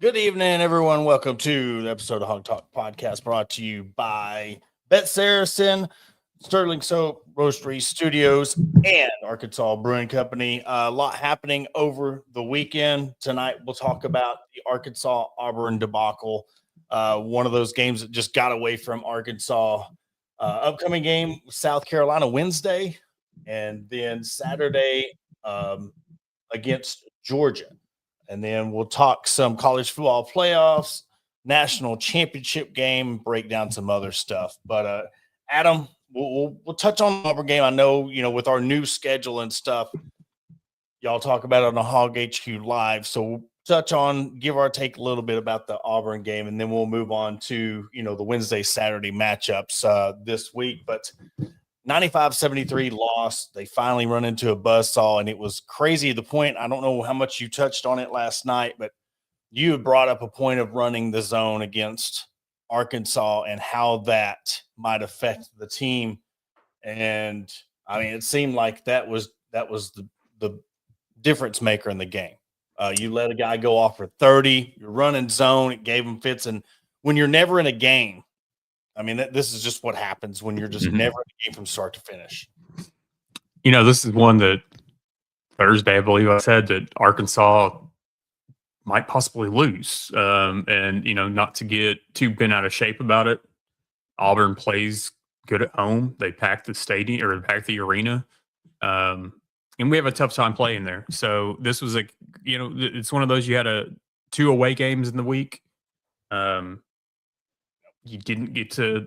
Good evening, everyone. Welcome to the episode of Hog Talk Podcast brought to you by Bet Saracen, Sterling Soap, Roastery Studios, and Arkansas Brewing Company. A lot happening over the weekend. Tonight, we'll talk about the Arkansas Auburn debacle. One of those games that just got away from Arkansas. Upcoming game, South Carolina Wednesday, and then Saturday against Georgia. And then we'll talk some college football playoffs, national championship game, break down some other stuff. But Adam, we'll touch on the Auburn game. I know, with our new schedule and stuff, y'all talk about it on the Hog HQ Live. So we'll touch on, give our take a little bit about the Auburn game, and then we'll move on to, the Wednesday, Saturday matchups this week. But 95-73 loss. They finally run into a buzzsaw, and it was crazy to the point. I don't know how much you touched on it last night, but you had brought up a point of running the zone against Arkansas and how that might affect the team. And I mean, it seemed like that was the difference maker in the game. You let a guy go off for 30, you're running zone, it gave him fits. And when you're never in a game, I mean, this is just what happens when you're just never in a game from start to finish. This is one that Thursday, I believe I said that Arkansas might possibly lose. And not to get too bent out of shape about it, Auburn plays good at home. They pack the stadium or pack the arena. And we have a tough time playing there. So this was it's one of those, you had 2 away games in the week. You didn't get to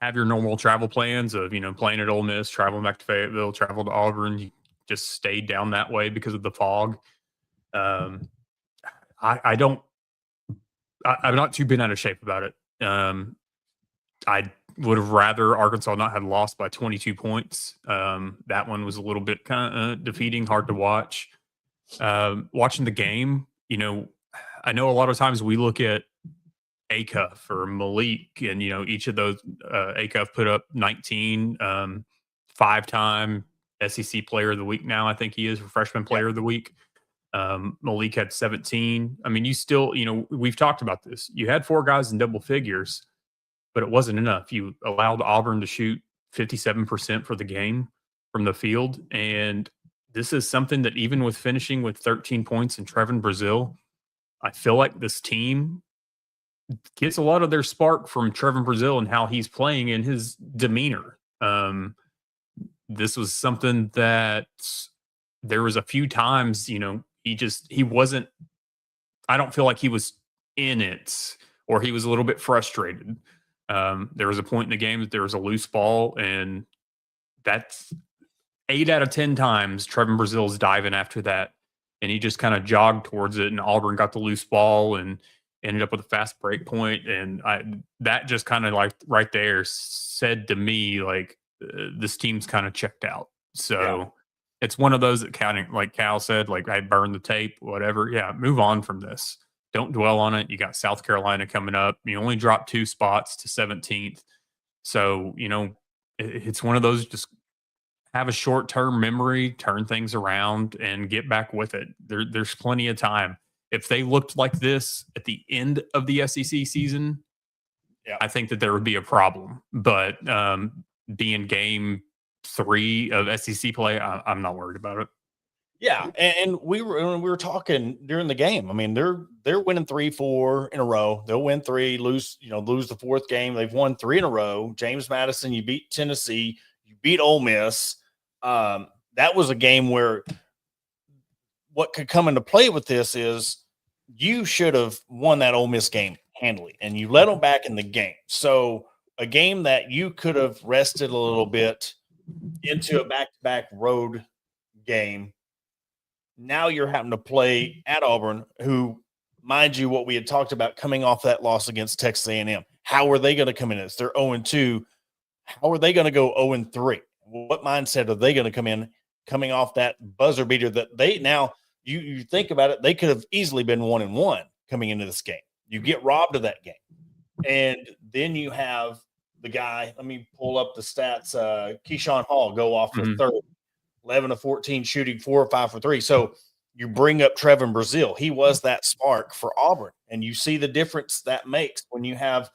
have your normal travel plans of, playing at Ole Miss, traveling back to Fayetteville, travel to Auburn. You just stayed down that way because of the fog. I'm not too bent out of shape about it. I would have rather Arkansas not had lost by 22 points. That one was a little bit kind of defeating, hard to watch. Watching the game, I know a lot of times we look at Acuff or Malik, and each of those, Acuff put up 19, 5-time SEC Player of the Week. Now I think he is Freshman Player of the Week. Malik had 17. I mean, you still, we've talked about this. You had 4 guys in double figures, but it wasn't enough. You allowed Auburn to shoot 57% for the game from the field, and this is something that even with finishing with 13 points in Trevin Brazil, I feel like this team gets a lot of their spark from Trevin Brazil and how he's playing and his demeanor. This was something that there was a few times, he wasn't, I don't feel like he was in it, or he was a little bit frustrated. There was a point in the game that there was a loose ball, and that's 8 out of 10 times Trevin Brazil's diving after that, and he just kind of jogged towards it, and Auburn got the loose ball and ended up with a fast break point. And that just kind of like right there said to me, like, this team's kind of checked out. So it's one of those that counting, like Cal said, like, I burned the tape, whatever. Yeah, move on from this. Don't dwell on it. You got South Carolina coming up. You only dropped 2 spots to 17th. So, it's one of those, just have a short-term memory, turn things around, and get back with it. There's plenty of time. If they looked like this at the end of the SEC season, I think that there would be a problem. But being game 3 of SEC play, I'm not worried about it. Yeah, and we were talking during the game. I mean, they're winning 3-4 in a row. They'll win 3, lose the 4th game. They've won 3 in a row. James Madison, you beat Tennessee, you beat Ole Miss. That was a game where what could come into play with this is you should have won that Ole Miss game handily, and you let them back in the game. So a game that you could have rested a little bit into a back-to-back road game. Now you're having to play at Auburn, who, mind you, what we had talked about coming off that loss against Texas A&M. How are they going to come in? It's they're 0-2. How are they going to go 0-3? What mindset are they going to come in coming off that buzzer beater that they now you think about it, they could have easily been 1-1 coming into this game. You get robbed of that game. And then you have the guy, let me pull up the stats, Keyshawn Hall go off for 30, 11 of 14 shooting, 4 or 5 for 3. So you bring up Trevin Brazil. He was that spark for Auburn. And you see the difference that makes when you have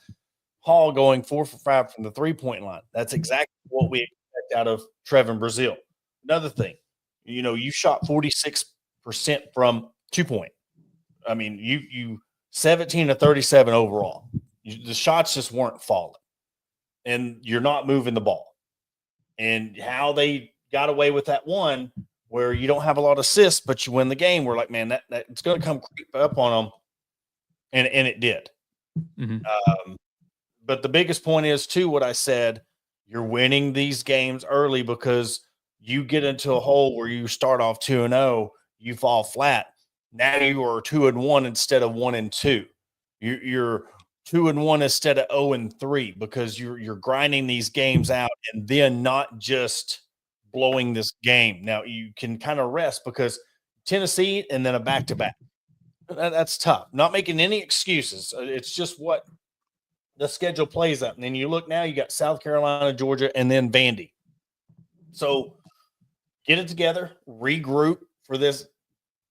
Hall going 4 for 5 from the 3-point line. That's exactly what we expect out of Trevin Brazile. Another thing, you shot 46% from 2-point. I mean, you 17 to 37 overall. The shots just weren't falling, and you're not moving the ball. And how they got away with that one, where you don't have a lot of assists, but you win the game. We're like, man, that it's going to come creep up on them, and it did. But the biggest point is, too, what I said, you're winning these games early because you get into a hole where you start off 2-0, you fall flat. Now you are 2-1 instead of 1-2. You're 2-1 instead of 0-3 because you're grinding these games out and then not just blowing this game. Now you can kind of rest because Tennessee and then a back-to-back. That's tough. Not making any excuses. It's just what the schedule plays out. And then you look now, you got South Carolina, Georgia, and then Vandy. So get it together, regroup for this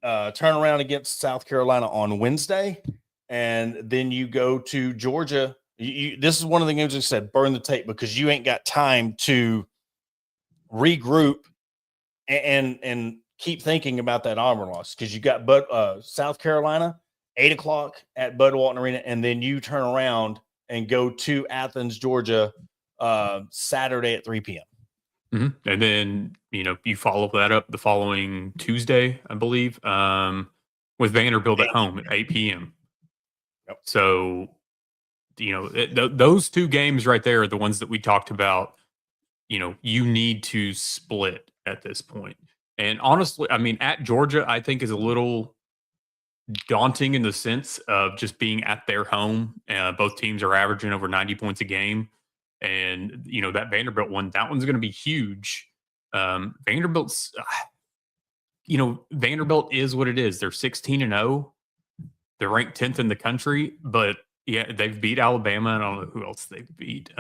turnaround against South Carolina on Wednesday. And then you go to Georgia. This is one of the games I said, burn the tape, because you ain't got time to regroup and keep thinking about that Auburn loss, because you got South Carolina, 8 o'clock at Bud Walton Arena, and then you turn around and go to Athens, Georgia, Saturday at 3 p.m. Mm-hmm. And then, you follow that up the following Tuesday, I believe, with Vanderbilt at home at 8 p.m. Yep. So, those two games right there are the ones that we talked about. You need to split at this point. And honestly, I mean, at Georgia, I think is a little daunting in the sense of just being at their home. Both teams are averaging over 90 points a game. And, that Vanderbilt one, that one's going to be huge. Vanderbilt's, Vanderbilt is what it is. They're 16-0. They're ranked 10th in the country, but yeah, they've beat Alabama. I don't know who else they've beat.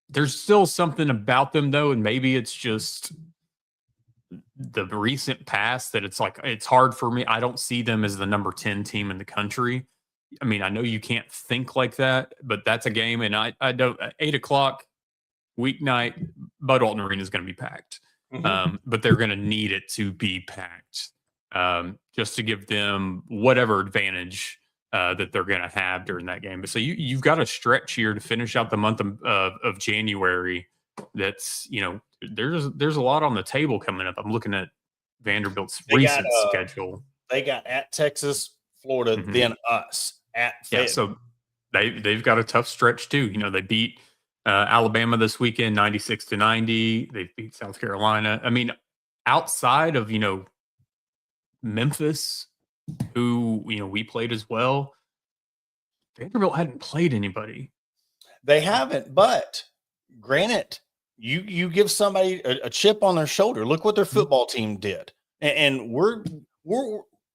There's still something about them, though, and maybe it's just the recent past that it's like it's hard for me. I don't see them as the number 10 team in the country. I mean, I know you can't think like that, but that's a game, and I don't. 8 o'clock weeknight, Bud Walton Arena is going to be packed, but they're going to need it to be packed just to give them whatever advantage that they're going to have during that game. But so you've got a stretch here to finish out the month of January. That's there's a lot on the table coming up. I'm looking at Vanderbilt's recent schedule. They got at Texas, Florida, then us at Fayetteville. So they've got a tough stretch too. They beat Alabama this weekend 96-90. They beat South Carolina. I mean, outside of Memphis, who we played as well, Vanderbilt hadn't played anybody. They haven't, but granted, you give somebody a chip on their shoulder. Look what their football team did, and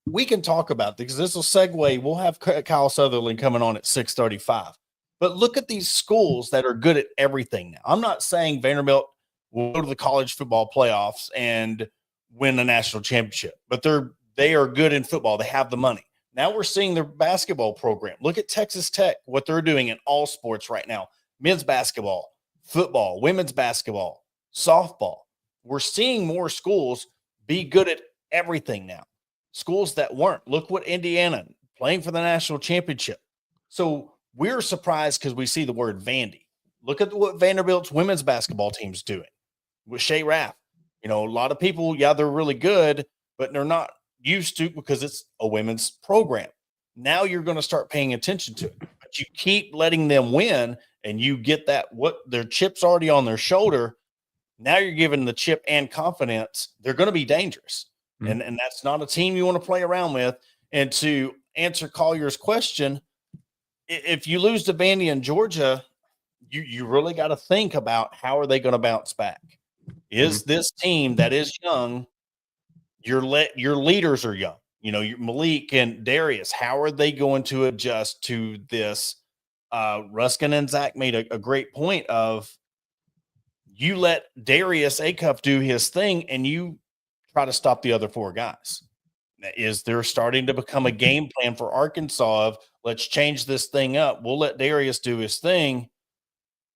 we can talk about this because this will segue. We'll have Kyle Sutherland coming on at 6:35. But look at these schools that are good at everything now. I'm not saying Vanderbilt will go to the college football playoffs and win a national championship, but they are good in football. They have the money. Now we're seeing their basketball program. Look at Texas Tech, what they're doing in all sports right now. Men's basketball, football, women's basketball, softball. We're seeing more schools be good at everything now. Schools that weren't. Look what Indiana playing for the national championship. So we're surprised because we see the word Vandy. Look at what Vanderbilt's women's basketball team's doing with Shea Raff. A lot of people, they're really good, but they're not used to because it's a women's program. Now you're going to start paying attention to it. But you keep letting them win and you get what their chip's already on their shoulder. Now you're giving the chip and confidence. They're going to be dangerous. And that's not a team you want to play around with. And to answer Collier's question, if you lose to Vandy and Georgia, you really got to think about how are they going to bounce back. Is this team that is young, your leaders are young, Malik and Darius, how are they going to adjust to this? Ruskin and Zach made a great point of you let Darius Acuff do his thing and you try to stop the other four guys. Is there starting to become a game plan for Arkansas of let's change this thing up? We'll let Darius do his thing,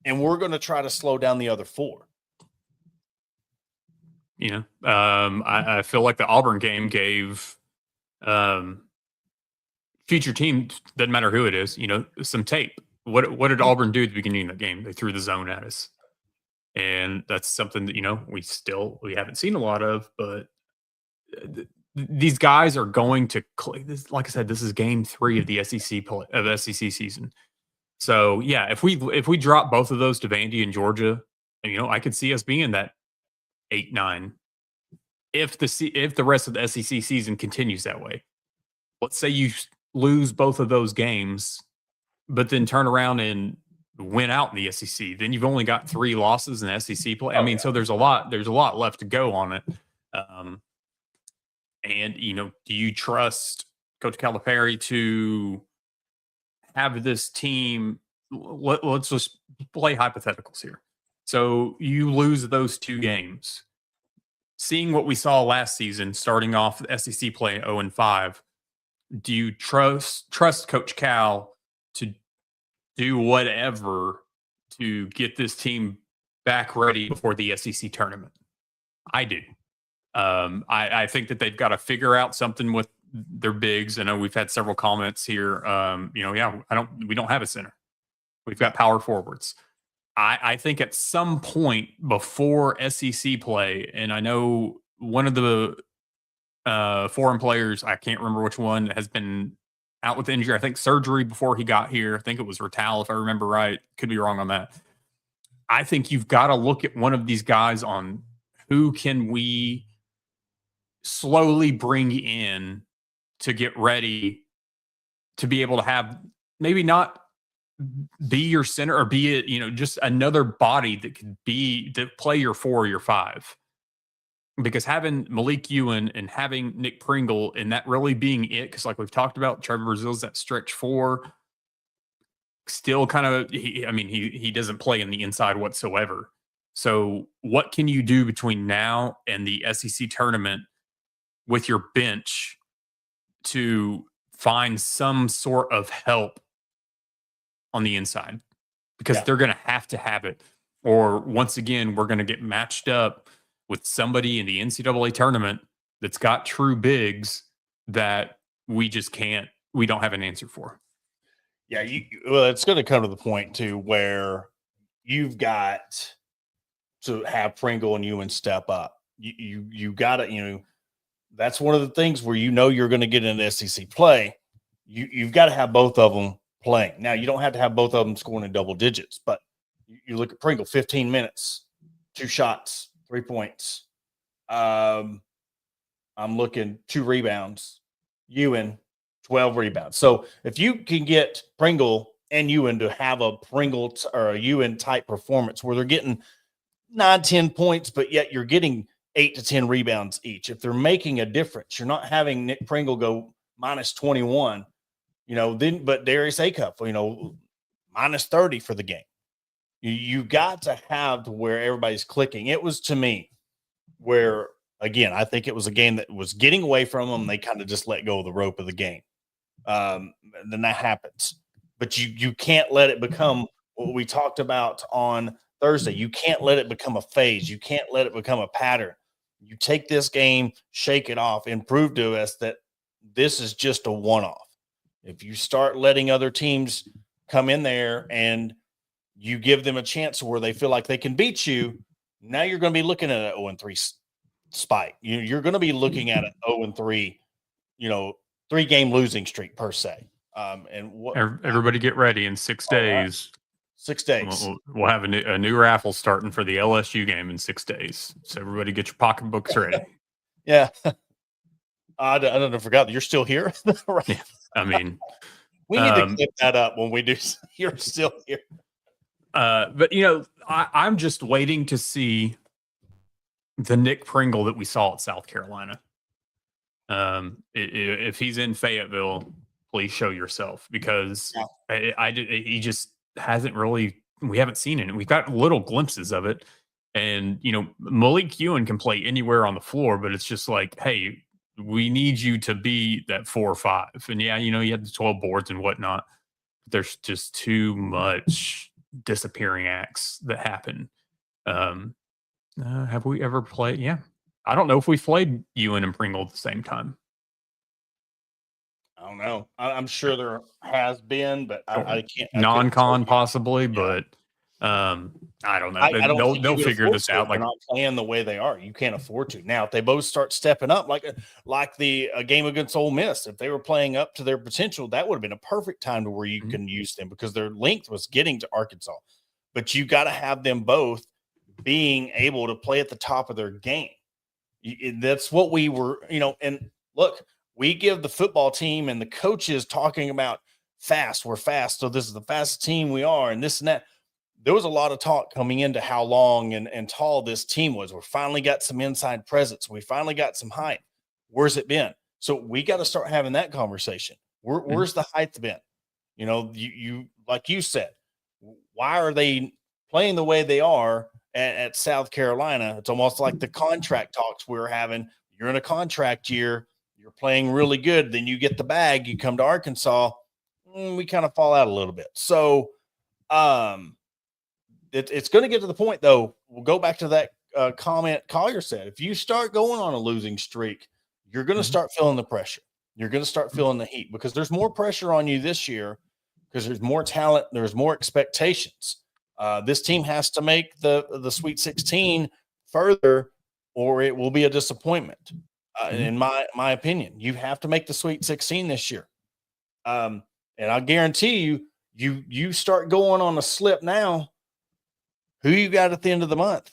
and we're going to try to slow down the other four. I feel like the Auburn game gave future team, doesn't matter who it is, some tape. What did Auburn do at the beginning of the game? They threw the zone at us. And that's something that, we haven't seen a lot of, but these guys are going to, like I said, this is game 3 of the SEC season. So yeah, if we drop both of those to Vandy and Georgia, I could see us being that 8-9 if the rest of the SEC season continues that way. Let's say you lose both of those games, but then turn around and win out in the SEC. Then you've only got 3 losses in the SEC play. So there's a lot left to go on it. And do you trust Coach Calipari to have this team? Let's just play hypotheticals here. So you lose those 2 games. Seeing what we saw last season, starting off the SEC play 0-5, do you trust Coach Cal to do whatever to get this team back ready before the SEC tournament? I do. I think that they've got to figure out something with their bigs. I know we've had several comments here. We don't have a center. We've got power forwards. I think at some point before SEC play, and I know one of the foreign players, I can't remember which one, has been out with injury. I think surgery before he got here. I think it was Ratal, if I remember right. Could be wrong on that. I think you've got to look at one of these guys on who can we slowly bring in to get ready to be able to have maybe not be your center or be it, just another body that could be to play your 4 or your 5. Because having Malik Ewan and having Nick Pringle and that really being it, because like we've talked about, Trevor Brazil's that stretch 4, still kind of, he doesn't play in the inside whatsoever. So what can you do between now and the SEC tournament with your bench to find some sort of help on the inside? Because they're going to have it. Or once again, we're going to get matched up with somebody in the NCAA tournament that's got true bigs that we don't have an answer for. Yeah, it's going to come to the point too where you've got to have Pringle and Ewan step up. You got to, that's one of the things where you're going to get in SEC play. You've got to have both of them playing. Now, you don't have to have both of them scoring in double digits, but you look at Pringle, 15 minutes, 2 shots, 3 points. I'm looking 2 rebounds. Ewan, 12 rebounds. So if you can get Pringle and Ewan to have a Pringle or a Ewan type performance where they're getting 9-10 points, but yet you're getting 8 to 10 rebounds each. If they're making a difference, you're not having Nick Pringle go minus 21, but Darius Acuff, minus 30 for the game. You got to have to where everybody's clicking. It was, to me, where, again, I think it was a game that was getting away from them. They kind of just let go of the rope of the game. Then that happens. But you can't let it become what we talked about on Thursday. You can't let it become a phase. You can't let it become a pattern. You take this game, shake it off, and prove to us that this is just a one-off. If you start letting other teams come in there and you give them a chance where they feel like they can beat you, now you're going to be looking at an 0-3 spike. You're going to be looking at an 0-3, 3-game losing streak per se. Everybody get ready in 6 days. 6 days. We'll have a new raffle starting for the LSU game in 6 days. So everybody get your pocketbooks ready. Yeah. I forgot that you're still here. Right. Yeah, we need to clip that up when we do. You're still here. But I'm just waiting to see the Nick Pringle that we saw at South Carolina. If he's in Fayetteville, please show yourself, because he just hasn't really. We haven't seen it. We've got little glimpses of it, and Malik Ewan can play anywhere on the floor, but it's just like, hey, we need you to be that 4 or 5. And yeah, you had the 12 boards and whatnot. There's just too much disappearing acts that happen. Have we ever played? Yeah. I don't know if we've played Ewan and Pringle at the same time. I don't know. I'm sure there has been, but I can't. Non-con possibly, but I don't know. I don't think They'll you can figure afford this to out. if they're Like, not playing the way they are. You can't afford to. Now, if they both start stepping up, like the game against Ole Miss, if they were playing up to their potential, that would have been a perfect time to where you can use them because their length was getting to Arkansas. But you got to have them both being able to play at the top of their game. That's what we were, and look, we give the football team and the coaches talking about fast. We're fast. So this is the fastest team we are, and this and that. There was a lot of talk coming into how long and tall this team was. We finally got some inside presence. We finally got some height. Where's it been? So we got to start having that conversation. Where's the height been? You like you said, why are they playing the way they are at South Carolina? It's almost like the contract talks we were having. You're in a contract year. You're playing really good. Then you get the bag. You come to Arkansas. We kind of fall out a little bit. So, it's going to get to the point, though. We'll go back to that comment Collier said. If you start going on a losing streak, you're going to start feeling the pressure. You're going to start feeling the heat because there's more pressure on you this year because there's more talent. There's more expectations. This team has to make the Sweet 16 further, or it will be a disappointment. In my opinion, you have to make the Sweet 16 this year. And I guarantee you start going on a slip now. Who you got at the end of the month?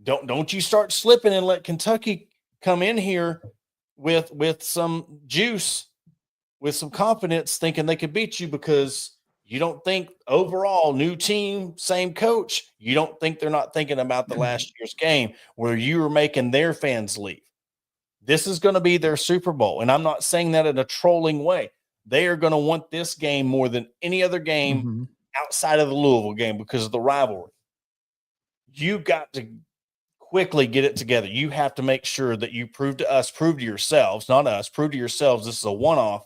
Don't you start slipping and let Kentucky come in here with some juice, with some confidence, thinking they could beat you because you don't think overall new team, same coach. You don't think they're not thinking about the last year's game where you were making their fans leave. This is going to be their Super Bowl, and I'm not saying that in a trolling way. They are going to want this game more than any other game outside of the Louisville game because of the rivalry. You got to quickly get it together. You have to make sure that you prove to yourselves, not us, prove to yourselves this is a one-off,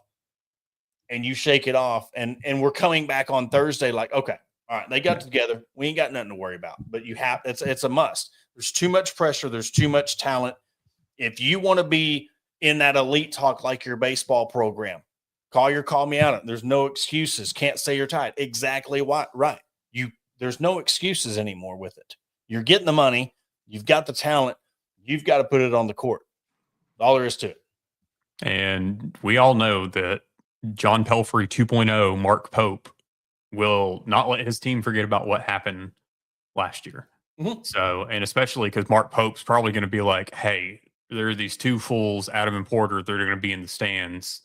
and you shake it off. And we're coming back on Thursday like, okay, all right, they got together. We ain't got nothing to worry about. But it's a must. There's too much pressure. There's too much talent. If you want to be in that elite talk like your baseball program, call me out. There's no excuses. Can't say you're tired. Exactly what right. There's no excuses anymore with it. You're getting the money. You've got the talent. You've got to put it on the court. All there is to it. And we all know that John Pelfrey 2.0, Mark Pope, will not let his team forget about what happened last year. So, and especially because Mark Pope's probably going to be like, hey, there are these two fools, Adam and Porter, that are going to be in the stands,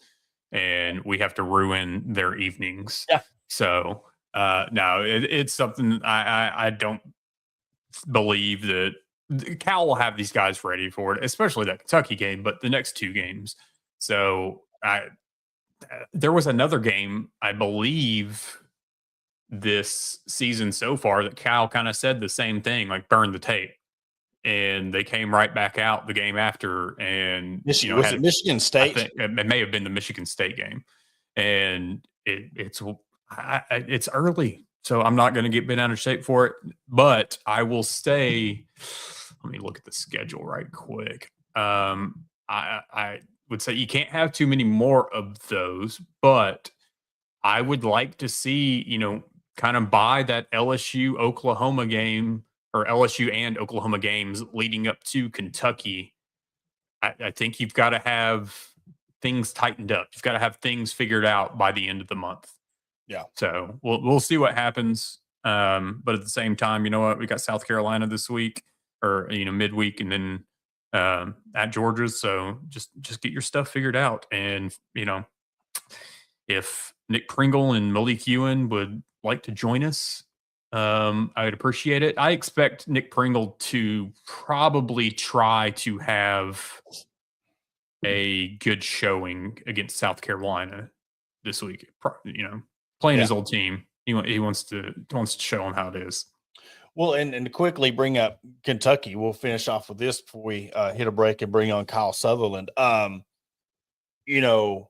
and we have to ruin their evenings. Yeah. So, no, it's something I don't believe that Cal will have these guys ready for it, especially that Kentucky game, but the next two games. So there was another game, I believe, this season so far that Cal kind of said the same thing, like burn the tape. And they came right back out the game after. And was it Michigan State? I think it may have been the Michigan State game. And it's early. So I'm not going to get bent out of shape for it, but I will stay. Let me look at the schedule right quick. I would say you can't have too many more of those, but I would like to see, kind of by that LSU Oklahoma game or LSU and Oklahoma games leading up to Kentucky. I think you've got to have things tightened up. You've got to have things figured out by the end of the month. Yeah. So we'll see what happens. But at the same time, you know what? We got South Carolina this week or, midweek and then at Georgia. So just get your stuff figured out. And, if Nick Pringle and Malik Ewan would like to join us, I would appreciate it. I expect Nick Pringle to probably try to have a good showing against South Carolina this week. Playing his old team. He wants to show them how it is. Well, and to quickly bring up Kentucky, we'll finish off with this before we hit a break and bring on Kyle Sutherland. You know,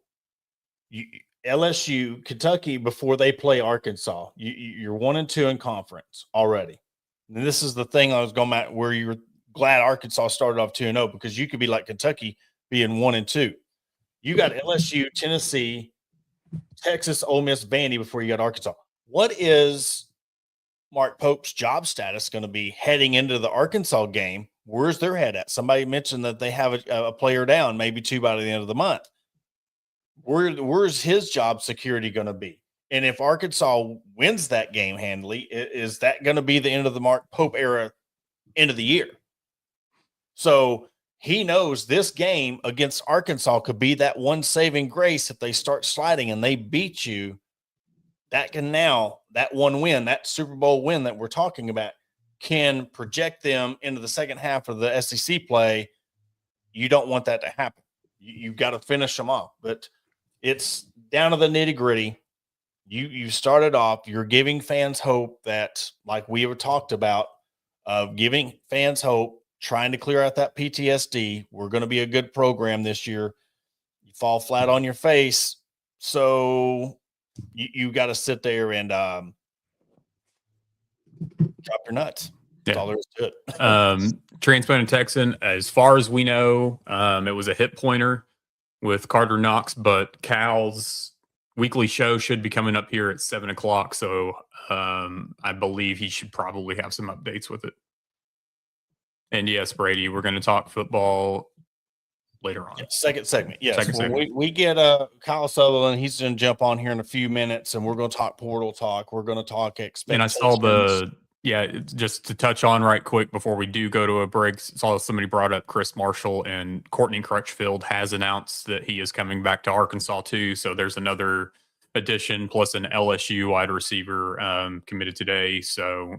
you, LSU, Kentucky, before they play Arkansas, you're 1-2 in conference already. And this is the thing I was going at where you're glad Arkansas started off 2-0 because you could be like Kentucky being 1-2. You got LSU, Tennessee, Texas, Ole Miss, Vandy before you got Arkansas. What is Mark Pope's job status going to be heading into the Arkansas game? Where's their head at? Somebody mentioned that they have a player down, maybe 2 by the end of the month. Where's his job security going to be? And if Arkansas wins that game handily, is that going to be the end of the Mark Pope era, end of the year? So he knows this game against Arkansas could be that one saving grace if they start sliding and they beat you. That can now, that one win, that Super Bowl win that we're talking about, can project them into the second half of the SEC play. You don't want that to happen. You've got to finish them off. But it's down to the nitty gritty. You started off, you're giving fans hope that, like we have talked about, of giving fans hope, trying to clear out that PTSD. We're going to be a good program this year. You fall flat on your face. So you got to sit there and drop your nuts. That's all there is to it. Transplanted Texan, as far as we know, it was a hip pointer with Carter Knox, but Cal's weekly show should be coming up here at 7:00. So I believe he should probably have some updates with it. And yes, Brady, we're going to talk football later on. Yeah, second segment. Yes. Second segment. We get Kyle Sutherland. He's going to jump on here in a few minutes, and we're going to talk portal talk. We're going to talk expectations. And I saw just to touch on right quick before we do go to a break, saw somebody brought up Chris Marshall, and Courtney Crutchfield has announced that he is coming back to Arkansas too. So there's another addition plus an LSU wide receiver committed today. So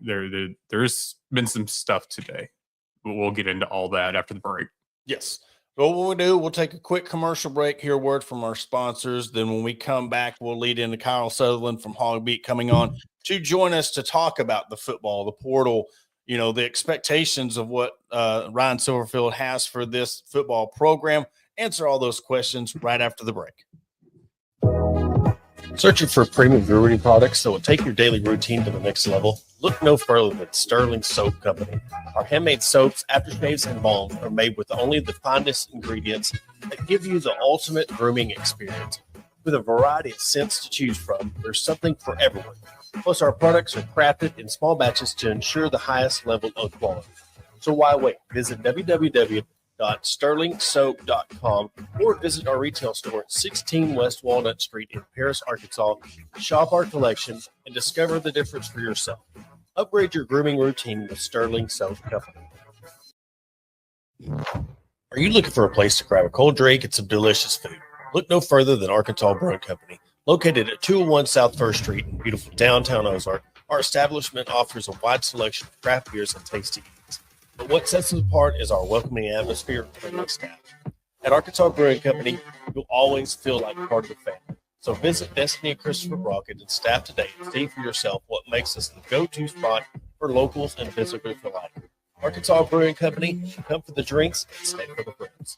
there's been some stuff today. We'll get into all that after the break. Yes. So what we'll do, we'll take a quick commercial break, hear a word from our sponsors. Then when we come back, we'll lead into Kyle Sutherland from Hog Beat coming on to join us to talk about the football, the portal, the expectations of what Ryan Silverfield has for this football program. Answer all those questions right after the break. Searching for premium brewery products that will take your daily routine to the next level? Look no further than Sterling Soap Company. Our handmade soaps, aftershaves, and balms are made with only the finest ingredients that give you the ultimate grooming experience. With a variety of scents to choose from, there's something for everyone. Plus, our products are crafted in small batches to ensure the highest level of quality. So why wait? Visit www.sterlingsoap.com or visit our retail store at 16 West Walnut Street in Paris, Arkansas. Shop our collection and discover the difference for yourself. Upgrade your grooming routine with Sterling Soap Company. Are you looking for a place to grab a cold drink and some delicious food? Look no further than Arkansas Brewing Company. Located at 201 South 1st Street in beautiful downtown Ozark, our establishment offers a wide selection of craft beers and tasty eats. But what sets us apart is our welcoming atmosphere and friendly staff. At Arkansas Brewing Company, you'll always feel like part of the family. So visit Destiny and Christopher Brockett and staff today and see for yourself what makes us the go-to spot for locals and visitors alike. Arkansas Brewing Company, come for the drinks and stay for the friends.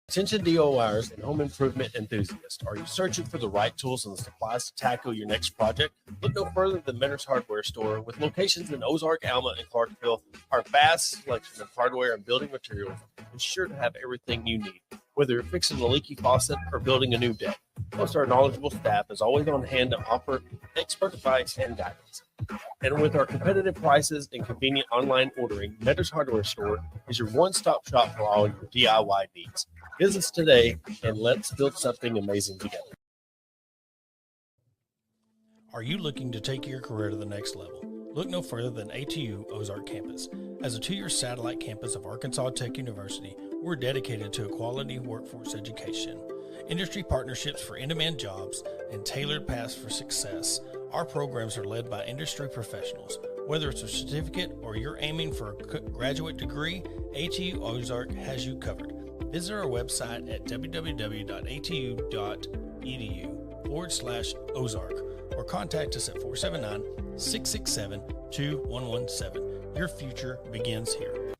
Attention DIYers and home improvement enthusiasts. Are you searching for the right tools and the supplies to tackle your next project? Look no further than Mentor's Hardware Store. With locations in Ozark, Alma, and Clarksville, our vast selection of hardware and building materials ensure to have everything you need. Whether you're fixing a leaky faucet or building a new deck, plus our knowledgeable staff is always on hand to offer expert advice and guidance. And with our competitive prices and convenient online ordering, Mentor's Hardware Store is your one-stop shop for all your DIY needs. Visit us today and let's build something amazing together. Are you looking to take your career to the next level? Look no further than ATU Ozark Campus. As a 2-year satellite campus of Arkansas Tech University, we're dedicated to a quality workforce education, industry partnerships for in-demand jobs, and tailored paths for success. Our programs are led by industry professionals. Whether it's a certificate or you're aiming for a graduate degree, ATU Ozark has you covered. Visit our website at www.atu.edu/Ozark or contact us at 479-667-2400. 2117. Your future begins here.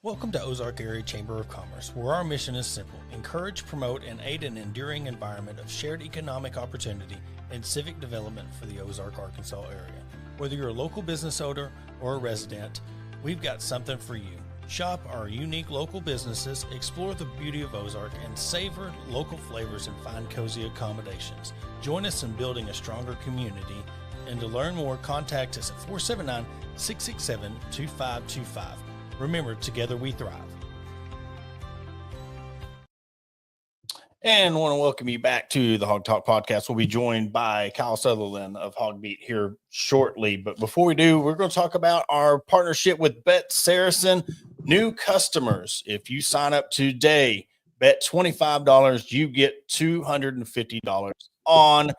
Welcome to Ozark Area Chamber of Commerce, where our mission is simple: encourage, promote, and aid an enduring environment of shared economic opportunity and civic development for the Ozark, Arkansas area. Whether you're a local business owner or a resident, we've got something for you. Shop our unique local businesses, explore the beauty of Ozark, and savor local flavors and find cozy accommodations. Join us in building a stronger community, and to learn more, contact us at 479-667-2525. Remember, together we thrive. And want to welcome you back to the Hog Talk podcast. We'll be joined by Kyle Sutherland of Hogbeat here shortly. But before we do, we're going to talk about our partnership with Bet Saracen. New customers, if you sign up today, bet $25, you get $250 on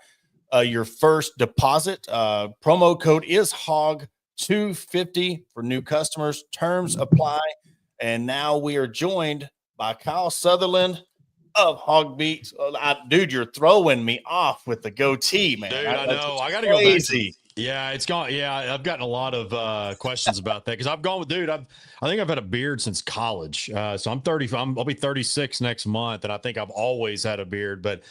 your first deposit. Promo code is HOG250 for new customers. Terms apply. And now we are joined by Kyle Sutherland of Hogbeat. Dude, you're throwing me off with the goatee, man. Dude, I know. I got to go back to. Yeah, it's gone. Yeah, I've gotten a lot of questions about that because I've gone with, dude. I think I've had a beard since college. So I'm 30. I'll be 36 next month, and I think I've always had a beard. But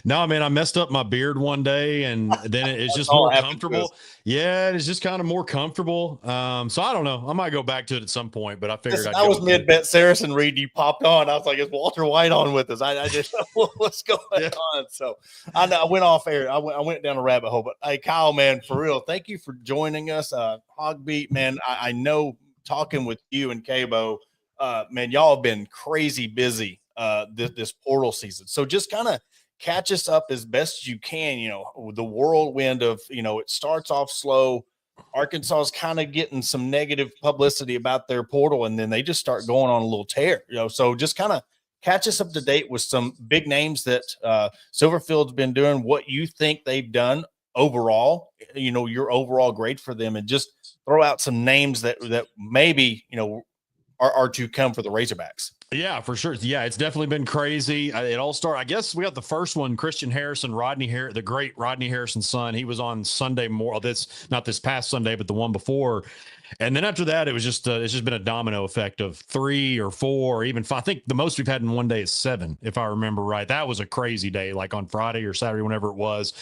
no, man, I messed up my beard one day, and then it's just more comfortable. Yeah, it's just kind of more comfortable. So I don't know. I might go back to it at some point, but I figured I was mid Bet Saracen read. You popped on. I was like, "Is Walter White on with us?" I just what's going on. So I went off air. I went down a rabbit hole. But hey, Kyle, man, for real, thank you for joining us. Hogbeat, man. I know talking with you and Cabo, man, y'all have been crazy busy this portal season. So just kind of catch us up as best as you can. You know, the whirlwind of, it starts off slow. Arkansas is kind of getting some negative publicity about their portal, and then they just start going on a little tear. So just kind of catch us up to date with some big names that Silverfield's been doing, what you think they've done overall, your overall grade for them, and just throw out some names that maybe, are to come for the Razorbacks. Yeah, for sure. Yeah, it's definitely been crazy. It all started, I guess we got the first one, Christian Harrison, the great Rodney Harrison's son. He was on Sunday not this past Sunday, but the one before. And then after that, it was just it's just been a domino effect of 3 or 4 or even 5. I think the most we've had in one day is 7, if I remember right. That was a crazy day, like on Friday or Saturday, whenever it was.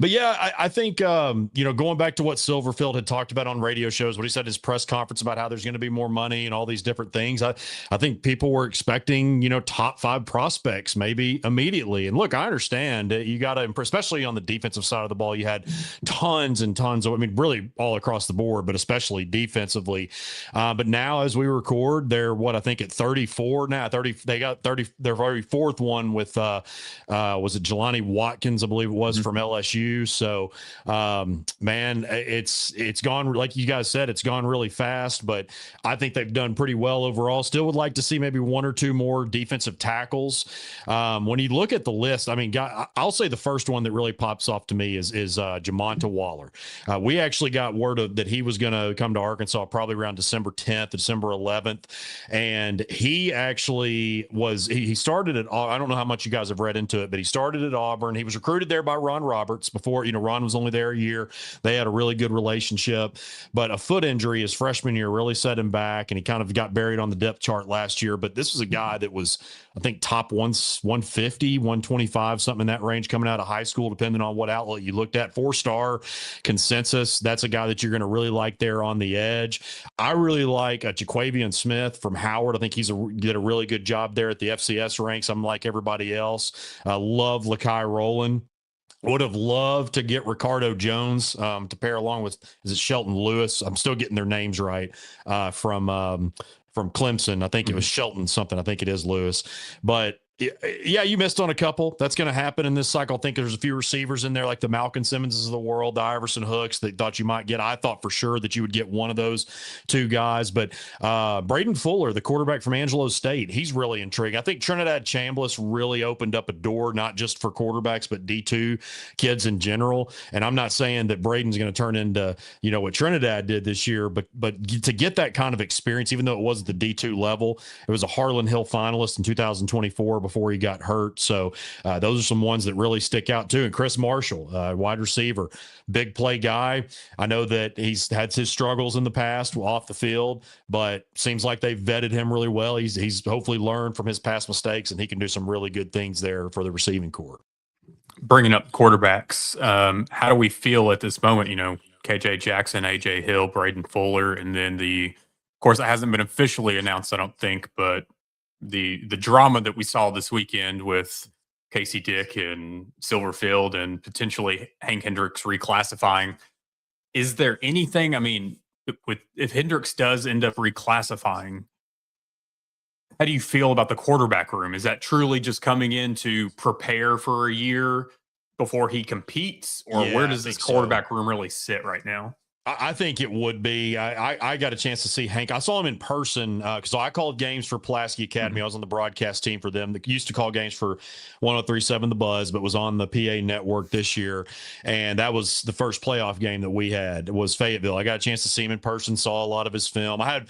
But yeah, I think going back to what Silverfield had talked about on radio shows, what he said in his press conference about how there's going to be more money and all these different things. I think people were expecting top 5 prospects maybe immediately. And look, I understand you got to, especially on the defensive side of the ball, you had tons and tons of, really all across the board, but especially defensively. But now as we record, they're I think at 34 now. They got 30. Their very fourth one with was it Jelani Watkins, I believe it was, from LSU. So man, it's gone, like you guys said, it's gone really fast, but I think they've done pretty well overall. Still would like to see maybe 1 or 2 more defensive tackles. When you look at the list, I'll say the first one that really pops off to me is Jamonta Waller. We actually got word that he was going to come to Arkansas probably around December 10th, December 11th. And he actually he started at, I don't know how much you guys have read into it, but he started at Auburn. He was recruited there by Ron Roberts before, Ron was only there a year. They had a really good relationship, but a foot injury his freshman year really set him back, and he kind of got buried on the depth chart last year. But this was a guy that was, I think, top 150, 125, something in that range coming out of high school, depending on what outlet you looked at. 4-star consensus. That's a guy that you're going to really like there on the edge. I really like Jaquavian Smith from Howard. I think did a really good job there at the FCS ranks. I'm like everybody else. I love Lakai Rowland. Would have loved to get Ricardo Jones to pair along with, is it Shelton Lewis? I'm still getting their names right, from Clemson. I think it was Shelton something. I think it is Lewis. But yeah, you missed on a couple. That's going to happen in this cycle. I think there's a few receivers in there like the Malcolm Simmonses of the world, the Iverson Hooks that thought you might get. I thought for sure that you would get one of those 2 guys. But Braden Fuller, the quarterback from Angelo State, he's really intriguing. I think Trinidad Chambliss really opened up a door, not just for quarterbacks, but D2 kids in general. And I'm not saying that Braden's going to turn into, what Trinidad did this year, but to get that kind of experience, even though it wasn't the D2 level, it was a Harlan Hill finalist in 2024 before he got hurt. So those are some ones that really stick out too. And Chris Marshall, wide receiver, big play guy. I know that he's had his struggles in the past off the field, but seems like they've vetted him really well. He's hopefully learned from his past mistakes, and he can do some really good things there for the receiving corps. Bringing up quarterbacks, how do we feel at this moment? KJ Jackson, AJ Hill, Braden Fuller, and then of course, it hasn't been officially announced, I don't think, but the drama that we saw this weekend with Casey Dick and Silverfield and potentially Hank Hendricks reclassifying. Is there anything? I mean, if Hendricks does end up reclassifying, how do you feel about the quarterback room? Is that truly just coming in to prepare for a year before he competes, or where does this quarterback room really sit right now? I think it would be. I got a chance to see Hank. I saw him in person because I called games for Pulaski Academy. I was on the broadcast team for them. They used to call games for 103.7 The Buzz, but was on the PA network this year. And that was the first playoff game that we had was Fayetteville. I got a chance to see him in person, saw a lot of his film. I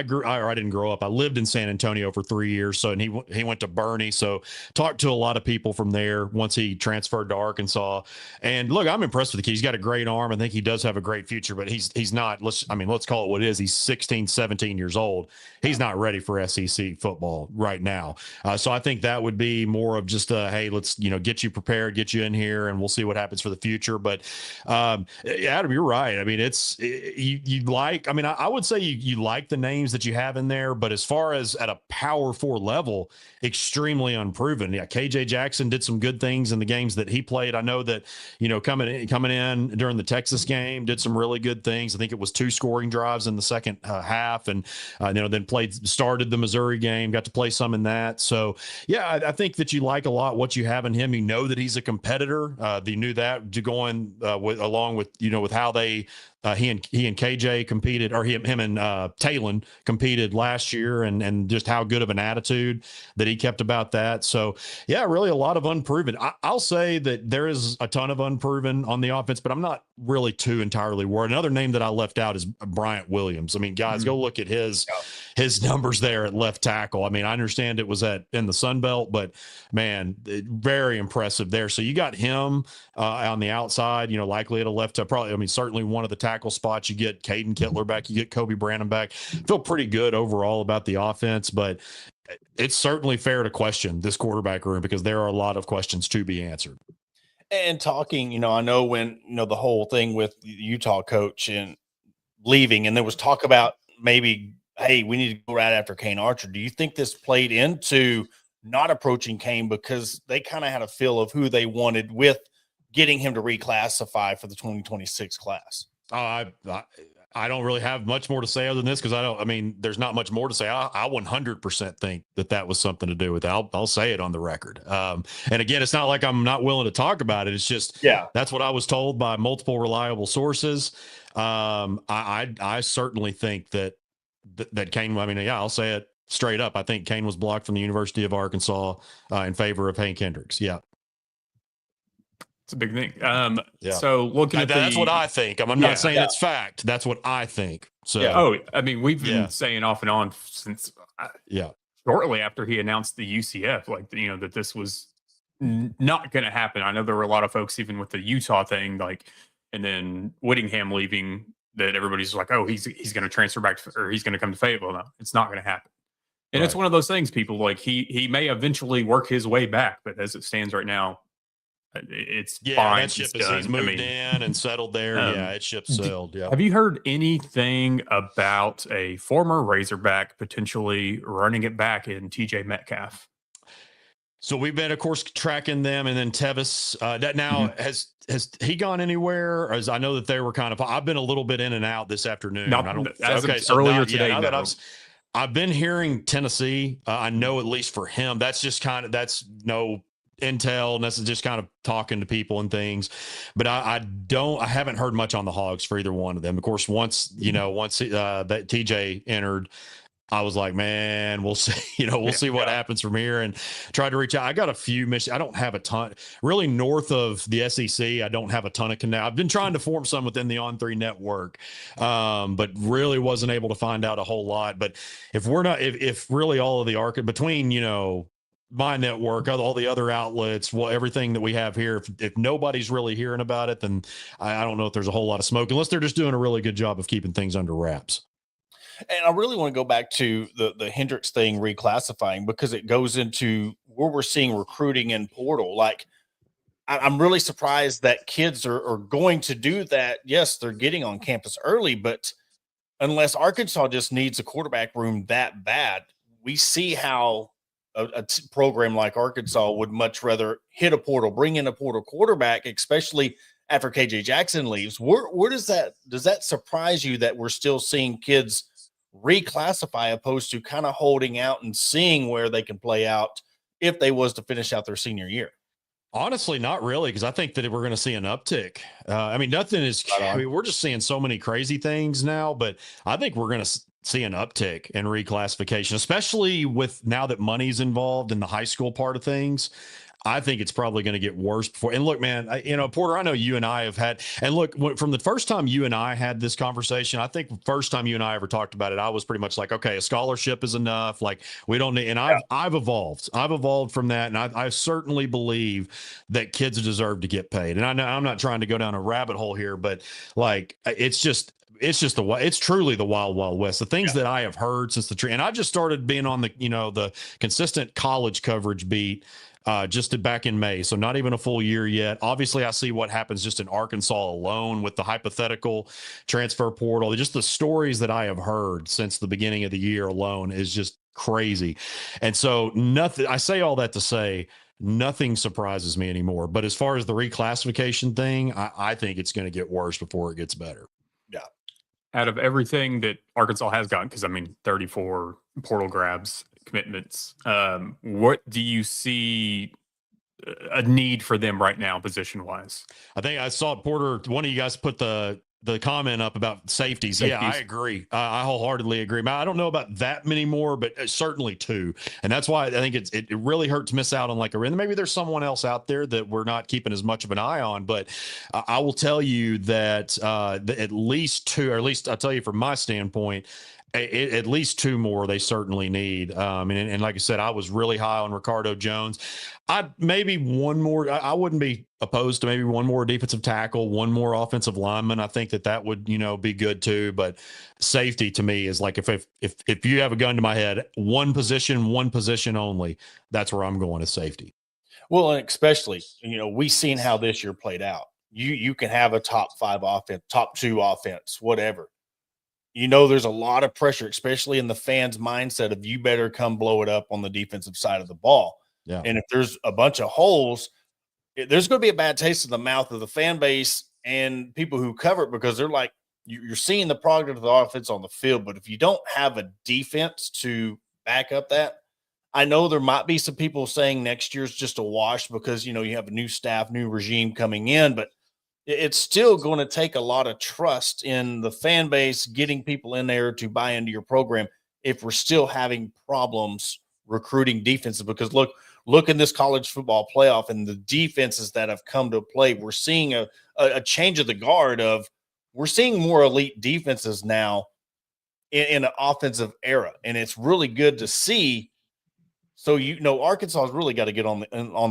didn't grow up. I lived in San Antonio for 3 years. So, and he went to Bernie. So talked to a lot of people from there once he transferred to Arkansas. And look, I'm impressed with the kid. He's got a great arm. I think he does have a great future. But he's not, let's call it what it is. He's 16, 17 years old. He's not ready for SEC football right now. So I think that would be more of just hey, let's, get you prepared, get you in here, and we'll see what happens for the future. But Adam, you're right. I mean, I would say you like the names that you have in there, but as far as at a Power 4 level, extremely unproven. Yeah, KJ Jackson did some good things in the games that he played. I know that, coming in during the Texas game, did some really good things. I think it was 2 scoring drives in the second half, and then started the Missouri game, got to play some in that. So yeah, I think that you like a lot what you have in him. You know that he's a competitor. You knew that going along with with how they he and KJ competed, or him and Talon competed last year, and just how good of an attitude that he kept about that. So yeah, really a lot of unproven. I'll say that there is a ton of unproven on the offense, but I'm not really too entirely worried. Another name that I left out is Bryant Williams. I mean, guys, go look at his numbers there at left tackle. I mean, I understand it was in the Sun Belt, but man, very impressive there. So you got him on the outside, likely at a left, certainly one of the tackle spots. You get Caden Kittler back, you get Kobe Branham back. Feel pretty good overall about the offense, but it's certainly fair to question this quarterback room because there are a lot of questions to be answered. And talking, I know when, the whole thing with the Utah coach and leaving, and there was talk about maybe, hey, we need to go right after Kane Archer. Do you think this played into not approaching Kane because they kind of had a feel of who they wanted with getting him to reclassify for the 2026 class? I don't really have much more to say other than this because there's not much more to say. I 100% think that was something to do with it. I'll say it on the record. And again, it's not like I'm not willing to talk about it. It's just, that's what I was told by multiple reliable sources. I certainly think that Kane, I'll say it straight up. I think Kane was blocked from the University of Arkansas in favor of Hank Hendricks. Yeah. It's a big thing. So looking at that's what I think. I'm not saying it's fact. That's what I think. So we've been saying off and on since shortly after he announced the UCF, that this was not going to happen. I know there were a lot of folks even with the Utah thing, and then Whittingham leaving, that everybody's like, oh, he's going to transfer back or he's going to come to Fayetteville. No, it's not going to happen. And it's one of those things, people he may eventually work his way back, but as it stands right now, it's fine. That ship he's moved in and settled there. It ship sailed. Yeah. Have you heard anything about a former Razorback potentially running it back in TJ Metcalf? So we've been, of course, tracking them, and then Tevis. That now has he gone anywhere? As I know that they were kind of. I've been a little bit in and out this afternoon. Earlier today. I've been hearing Tennessee. I know at least for him, that's no intel, and this is just kind of talking to people and things, but I haven't heard much on the Hogs for either one of them. Of course, once that TJ entered, I was like, man, we'll see, we'll see what happens from here, and try to reach out. I got a few I don't have a ton really north of the SEC. I don't have a ton of connect. I've been trying to form some within the On3 network, but really wasn't able to find out a whole lot. But if really all of the between, my network, all the other outlets, well, everything that we have here, if nobody's really hearing about it, then I don't know if there's a whole lot of smoke, unless they're just doing a really good job of keeping things under wraps. And I really want to go back to the Hendricks thing reclassifying, because it goes into where we're seeing recruiting in portal. Like, I'm really surprised that kids are going to do that. Yes, they're getting on campus early, but unless Arkansas just needs a quarterback room that bad, we see how a program like Arkansas would much rather hit a portal, bring in a portal quarterback, especially after KJ Jackson leaves. Where does that surprise you that we're still seeing kids reclassify opposed to kind of holding out and seeing where they can play out if they was to finish out their senior year? Honestly, not really, because I think that we're going to see an uptick. I mean, nothing is. I mean, we're just seeing so many crazy things now, but I think we're going to see an uptick in reclassification, especially with now that money's involved in the high school part of things. I think it's probably going to get worse before. And look, man, Porter, I know you and I have had, and look, from the first time you and I had this conversation, I think the first time you and I ever talked about it, I was pretty much like, okay, a scholarship is enough. Like, we don't need, and I've evolved from that. And I certainly believe that kids deserve to get paid. And I know I'm not trying to go down a rabbit hole here, but like, it's truly the wild, wild west. The things that I have heard since the tree, and I just started being on the consistent college coverage beat just back in May. So not even a full year yet. Obviously, I see what happens just in Arkansas alone with the hypothetical transfer portal. Just the stories that I have heard since the beginning of the year alone is just crazy. And so I say all that to say, nothing surprises me anymore. But as far as the reclassification thing, I think it's going to get worse before it gets better. Yeah. Out of everything that Arkansas has gotten, because 34 portal grabs, commitments, what do you see a need for them right now, position wise? I think I saw Porter. One of you guys put the comment up about safeties. Yeah, I agree. I wholeheartedly agree. I don't know about that many more, but certainly two. And that's why I think it really hurt to miss out on and maybe there's someone else out there that we're not keeping as much of an eye on. But I will tell you that at least two, or at least I'll tell you from my standpoint, at least two more they certainly need. And like I said, I was really high on Ricardo Jones. Maybe one more. I wouldn't be opposed to maybe one more defensive tackle, one more offensive lineman. I think that would, be good too. But safety to me is like, if you have a gun to my head, one position only, that's where I'm going to safety. Well, and especially, we've seen how this year played out. You can have a top 5 offense, top 2 offense, whatever. There's a lot of pressure, especially in the fans' mindset of you better come blow it up on the defensive side of the ball. Yeah. And if there's a bunch of holes, there's going to be a bad taste in the mouth of the fan base and people who cover it, because they're like, you're seeing the product of the offense on the field, but if you don't have a defense to back up that, I know there might be some people saying next year's just a wash because, you have a new staff, new regime coming in, but it's still going to take a lot of trust in the fan base, getting people in there to buy into your program if we're still having problems recruiting defenses. Because look in this college football playoff and the defenses that have come to play, we're seeing a change of the guard we're seeing more elite defenses now in an offensive era. And it's really good to see. So, Arkansas has really got to get on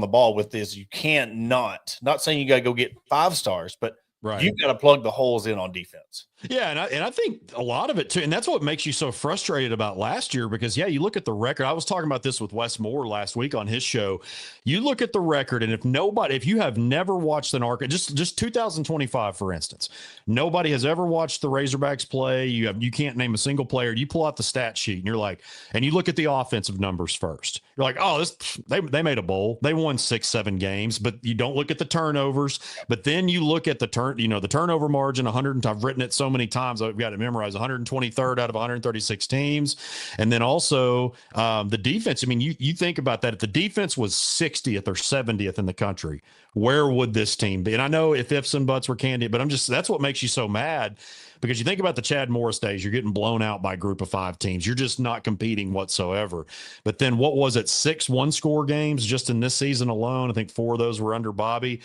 the ball with this. You can't not saying you got to go get 5 stars, but right, you've got to plug the holes in on defense. Yeah, and I think a lot of it too, and that's what makes you so frustrated about last year, because you look at the record. I was talking about this with Wes Moore last week on his show. You look at the record, and if you have never watched an Arkansas, just 2025 for instance, nobody has ever watched the Razorbacks play. You can't name a single player. You pull out the stat sheet, and you're like, and you look at the offensive numbers first. You're like, oh, they made a bowl. They won 6-7 games, but you don't look at the turnovers. But then you look at the turnover margin. I've written it so many times I've got to memorize 123rd out of 136 teams. And then also the defense. I mean, you think about that. If the defense was 60th or 70th in the country, where would this team be? And I know if ifs and buts were candy, but that's what makes you so mad, because you think about the Chad Morris days, you're getting blown out by a group of 5 teams. You're just not competing whatsoever. But then what was it? 6 one-score games just in this season alone. I think 4 of those were under Bobby.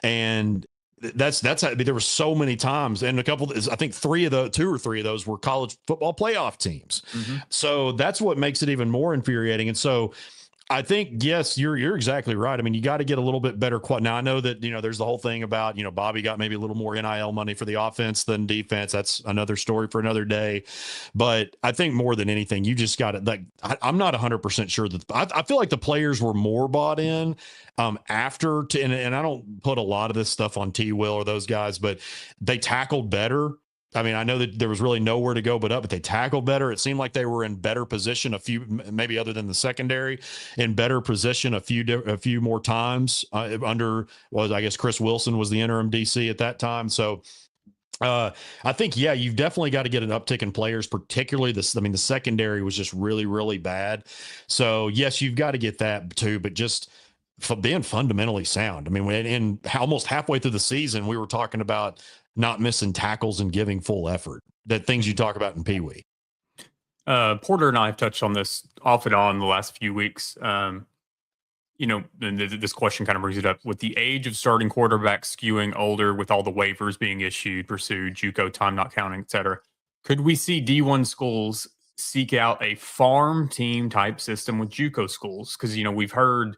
And that's how, there were so many times, and I think 2 or 3 of those were college football playoff teams. Mm-hmm. So that's what makes it even more infuriating. And so I think, yes, you're exactly right. I mean, you got to get a little bit better. Now, I know that, there's the whole thing about, Bobby got maybe a little more NIL money for the offense than defense. That's another story for another day. But I think more than anything, you just got to, like, I'm not 100% sure that I feel like the players were more bought in after, and I don't put a lot of this stuff on T. Will or those guys, but they tackled better. I mean, I know that there was really nowhere to go but up, but they tackled better. It seemed like they were in better position maybe other than the secondary, in better position a few more times I guess Chris Wilson was the interim DC at that time. So I think, yeah, you've definitely got to get an uptick in players, particularly this. I mean, the secondary was just really, really bad. So yes, you've got to get that too, but just for being fundamentally sound. I mean, in almost halfway through the season, we were talking about not missing tackles and giving full effort. That things you talk about in Pee Wee. Porter and I have touched on this off and on the last few weeks. And this question kind of brings it up with the age of starting quarterbacks skewing older, with all the waivers being issued, pursued, JUCO time not counting, et cetera. Could we see D1 schools seek out a farm team type system with JUCO schools? Because we've heard,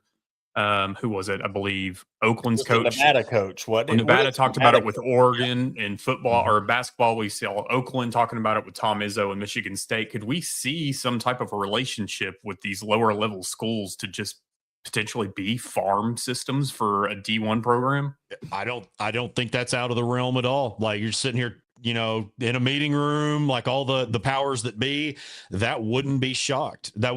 who was it? I believe Oakland's coach, Nevada coach. Nevada talked about it with Oregon in football or basketball. We saw Oakland talking about it with Tom Izzo and Michigan State. Could we see some type of a relationship with these lower level schools to just potentially be farm systems for a D1 program? I don't think that's out of the realm at all. Like, you're sitting here, in a meeting room, like all the powers that be, that wouldn't be shocked. I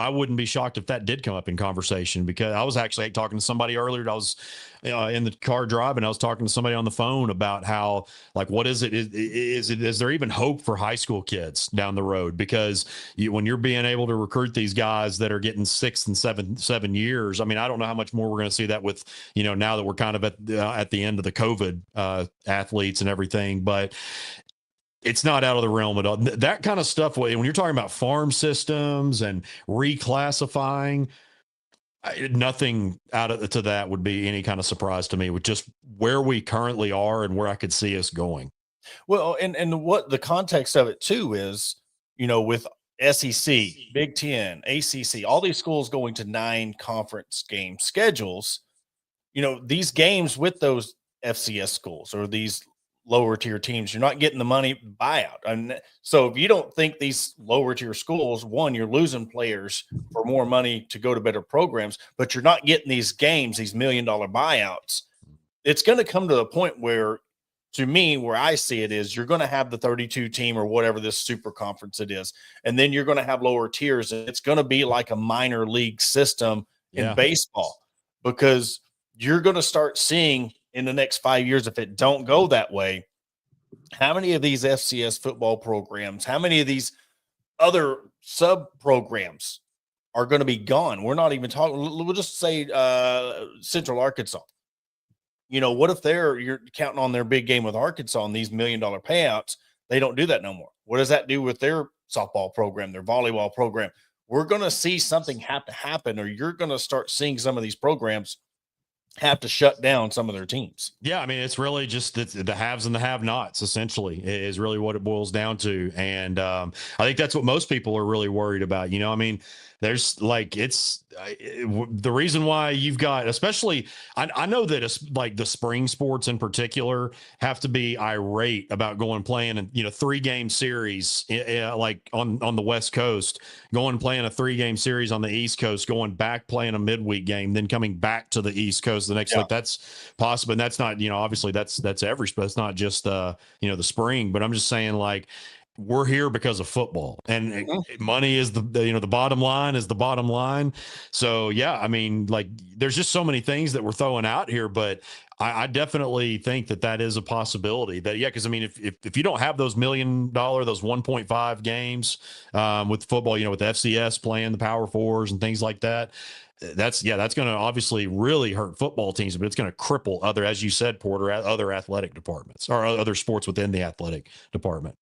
wouldn't be shocked if that did come up in conversation, because I was actually talking to somebody earlier. I was in the car driving. I was talking to somebody on the phone about how, like, what is it? Is there even hope for high school kids down the road? Because when you're being able to recruit these guys that are getting 6 and 7 years, I mean, I don't know how much more we're going to see that with, now that we're kind of at the end of the COVID athletes and everything, but it's not out of the realm at all. That kind of stuff, when you're talking about farm systems and reclassifying, nothing to that would be any kind of surprise to me, with just where we currently are and where I could see us going. Well, and what the context of it too is, with SEC, Big Ten, ACC, all these schools going to 9 conference game schedules, these games with those FCS schools or these lower tier teams, you're not getting the money buyout. And so if you don't think these lower tier schools, one, you're losing players for more money to go to better programs, but you're not getting these games, these $1 million buyouts, it's going to come to the point where, to me, where I see it is, you're going to have the 32 team or whatever this super conference it is. And then you're going to have lower tiers. And it's going to be like a minor league system in baseball, because you're going to start seeing in the next 5 years, if it don't go that way, how many of these FCS football programs, how many of these other sub programs are going to be gone? We're not even talking, we'll just say Central Arkansas. What if you're counting on their big game with Arkansas and these $1 million payouts? They don't do that no more. What does that do with their softball program, their volleyball program? We're going to see something have to happen, or you're going to start seeing some of these programs have to shut down some of their teams. Yeah, I mean, it's really just the haves and the have-nots, essentially, is really what it boils down to. And I think that's what most people are really worried about. I mean, there's like, the reason why you've got, especially, I know that it's like the spring sports in particular have to be irate about going playing and 3-game series like on the West Coast, going playing a 3-game series on the East Coast, going back playing a midweek game, then coming back to the East Coast the next. Like, that's possible, and that's not, obviously that's every sport. It's not just the spring, but I'm just saying, like, we're here because of football, and money is the bottom line is the bottom line. So yeah, I mean, like, there's just so many things that we're throwing out here, but I definitely think that is a possibility. Because I mean, if you don't have those $1 million, those 1.5 games with football, with the FCS playing the Power Fours and things like that, that's going to obviously really hurt football teams, but it's going to cripple other, as you said, Porter, other athletic departments or other sports within the athletic department.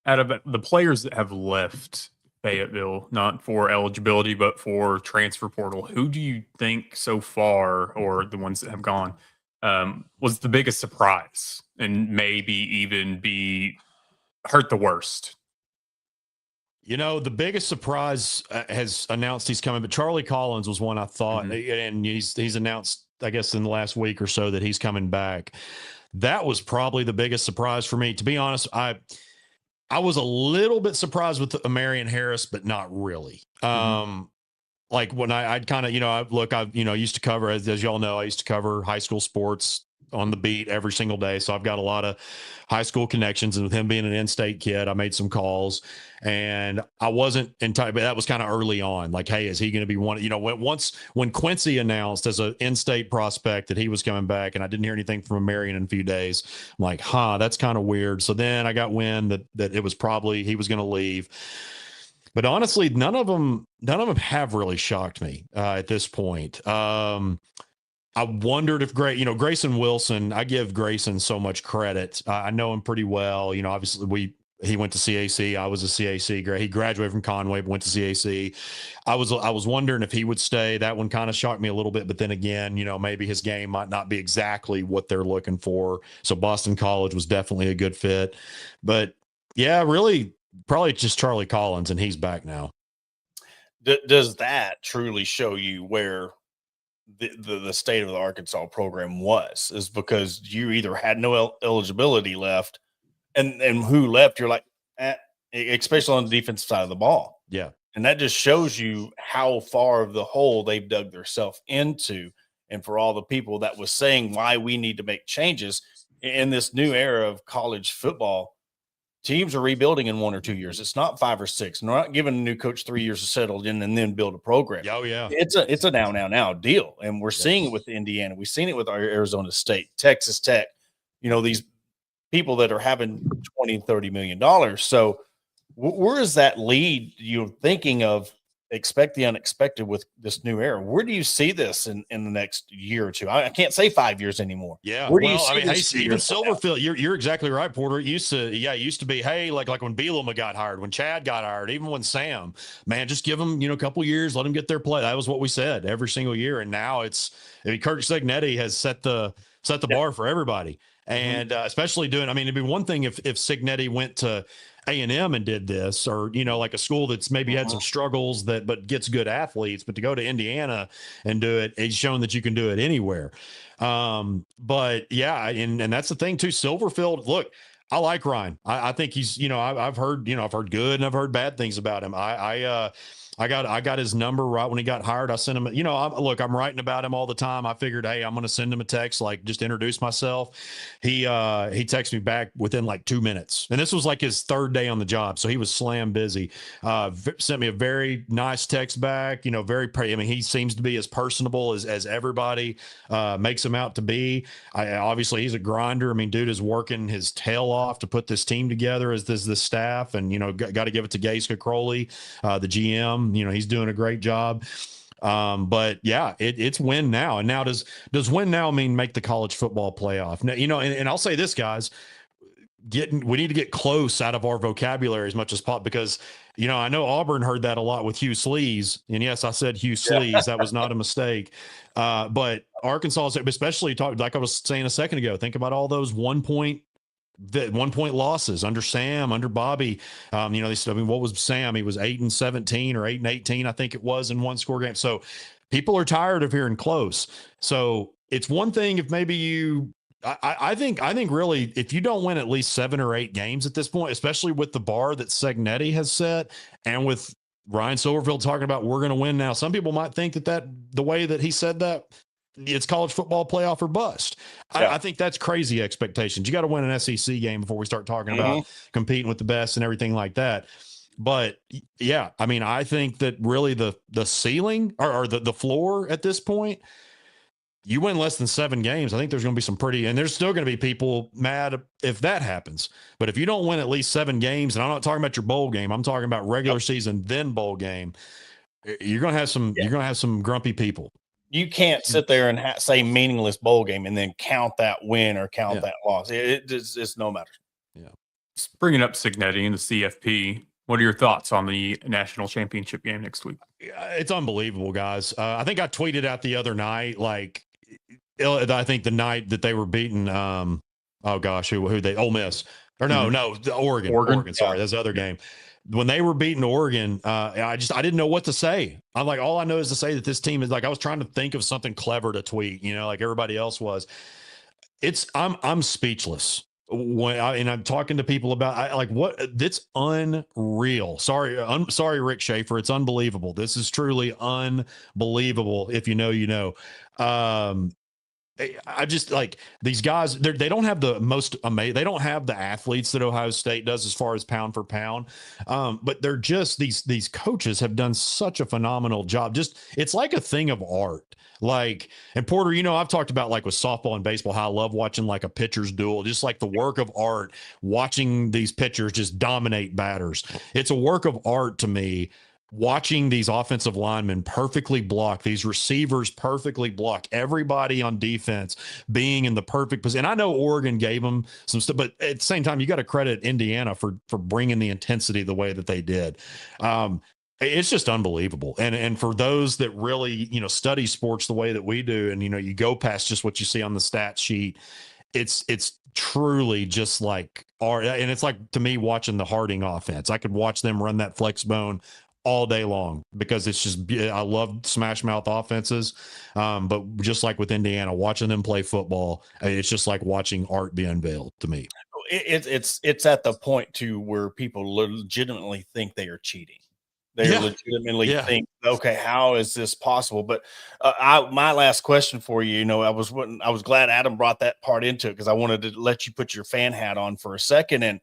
Out of the players that have left Fayetteville, not for eligibility, but for transfer portal, who do you think so far, or the ones that have gone, was the biggest surprise and maybe even be hurt the worst? You know, the biggest surprise has announced he's coming, but Charlie Collins was one I thought, and he's announced, I guess, in the last week or so that he's coming back. That was probably the biggest surprise for me. To be honest, I was a little bit surprised with Marion Harris, but not really. Like when I'd kind of, I've used to cover, as y'all know, I used to cover high school sports on the beat every single day. So I've got a lot of high school connections, and with him being an in-state kid, I made some calls, and I wasn't entirely, but that was kind of early on. Like, hey, is he going to be one? When Quincy announced as an in-state prospect that he was coming back, and I didn't hear anything from Marion in a few days, I'm like, that's kind of weird. So then I got wind that it was probably he was going to leave. But honestly, none of them have really shocked me at this point. I wondered if Grayson Wilson, I give Grayson so much credit. I know him pretty well. Obviously he went to CAC. I was a CAC. He graduated from Conway, but went to CAC. I was wondering if he would stay. That one kind of shocked me a little bit, but then again, maybe his game might not be exactly what they're looking for. So Boston College was definitely a good fit, but yeah, really probably just Charlie Collins, and he's back now. Does that truly show you where the state of the Arkansas program is because you either had no eligibility left, and who left, you're like, especially on the defensive side of the ball. Yeah. And that just shows you how far of the hole they've dug themselves into. And for all the people that was saying why we need to make changes in this new era of college football, teams are rebuilding in 1 or 2 years. It's not 5 or 6. We're not giving a new coach 3 years to settle in and then build a program. Oh yeah. It's a now deal. And we're seeing it with Indiana. We've seen it with our Arizona State, Texas Tech, these people that are having $20, $30 million. So where does that lead you thinking of expect the unexpected with this new era? Where do you see this in the next year or two? I can't say 5 years anymore. Yeah. Where do you see this even Silverfield, you're exactly right, Porter. It used to be, hey, like when Bielema got hired, when Chad got hired, even when Sam, man, just give them, a couple years, let them get their play. That was what we said every single year. And now Kirk Cignetti has set the bar for everybody. And especially it'd be one thing if Cignetti went to A&M and did this, or like a school that's maybe had some struggles but gets good athletes, but to go to Indiana and do it, it's shown that you can do it anywhere. But yeah, and that's the thing too. Silverfield, look, I like Ryan. I think he's, I've heard good and I've heard bad things about him. I got his number right when he got hired. I sent him, I'm writing about him all the time. I figured, hey, I'm going to send him a text, like just introduce myself. He texted me back within like 2 minutes. And this was like his third day on the job. So he was slam busy. Sent me a very nice text back, he seems to be as personable as everybody makes him out to be. Obviously he's a grinder. Dude is working his tail off to put this team together as this staff, and, got to give it to Gase Crowley, the GM. He's doing a great job. But yeah, it's win now. And now does win now mean make the college football playoff? Now, and I'll say this, guys, we need to get close out of our vocabulary as much as possible, because, I know Auburn heard that a lot with Hugh Sleeze. And yes, I said Hugh Sleeze. That was not a mistake. But Arkansas, especially like I was saying a second ago, think about all those 1 point losses under Sam, under Bobby. They said, what was Sam? He was 8-17 or 8-18, I think it was, in one score game. So people are tired of hearing close. So it's one thing if maybe I think really, if you don't win at least 7 or 8 games at this point, especially with the bar that Cignetti has set, and with Ryan Silverfield talking about we're going to win now, some people might think that the way that he said that, it's college football playoff or bust. Yeah. I think that's crazy expectations. You got to win an SEC game before we start talking about competing with the best and everything like that. But yeah, I think that really the ceiling or the floor at this point, you win less than 7 games, I think there's going to be some and there's still going to be people mad if that happens. But if you don't win at least 7 games, and I'm not talking about your bowl game, I'm talking about regular season, then bowl game, you're going to have some grumpy people. You can't sit there and say meaningless bowl game and then count that win or count that loss. It's no matter. Yeah. Bringing up Cignetti and the CFP, what are your thoughts on the national championship game next week? It's unbelievable, guys. I think I tweeted out the other night, I think the night that they were beating, Ole Miss. Or no, the Oregon. Sorry, that's the other game. When they were beating Oregon, I didn't know what to say. I'm like, all I know is to say that this team is like, I was trying to think of something clever to tweet, like everybody else was. I'm speechless and I'm talking to people about that's unreal. Sorry, I'm sorry, Rick Schaefer. It's unbelievable. This is truly unbelievable. If you know, you know. I just like these guys. They don't have the most amazing. They don't have the athletes that Ohio State does as far as pound for pound. But they're just these coaches have done such a phenomenal job. Just it's like a thing of art. Like, and Porter, I've talked about like with softball and baseball how I love watching like a pitcher's duel, just like the work of art. Watching these pitchers just dominate batters. It's a work of art to me. Watching these offensive linemen perfectly block, these receivers perfectly block, everybody on defense being in the perfect position. And I know Oregon gave them some stuff, but at the same time, you got to credit Indiana for bringing the intensity the way that they did. It's just unbelievable. And for those that really, study sports the way that we do, and, you go past just what you see on the stat sheet, it's truly just like art. And it's like, to me, watching the Harding offense, I could watch them run that flex bone all day long because it's just, I love smash mouth offenses. But just like with Indiana, watching them play football, it's just like watching art be unveiled to me. It's at the point to where people legitimately think they are cheating. They legitimately think, okay, how is this possible? But my last question for you, I was glad Adam brought that part into it because I wanted to let you put your fan hat on for a second. And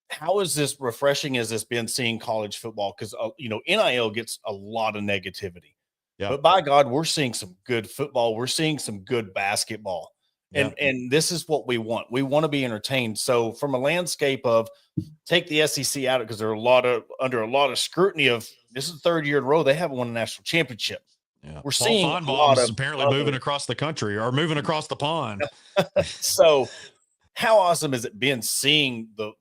how is this refreshing as this been seeing college football? Because, NIL gets a lot of negativity. Yeah. But by God, we're seeing some good football. We're seeing some good basketball. And this is what we want. We want to be entertained. So from a landscape of take the SEC out because they're under a lot of scrutiny of this is the third year in a row they haven't won a national championship. Yeah. We're seeing a lot of apparently moving across the country or moving across the pond. So how awesome is it been seeing the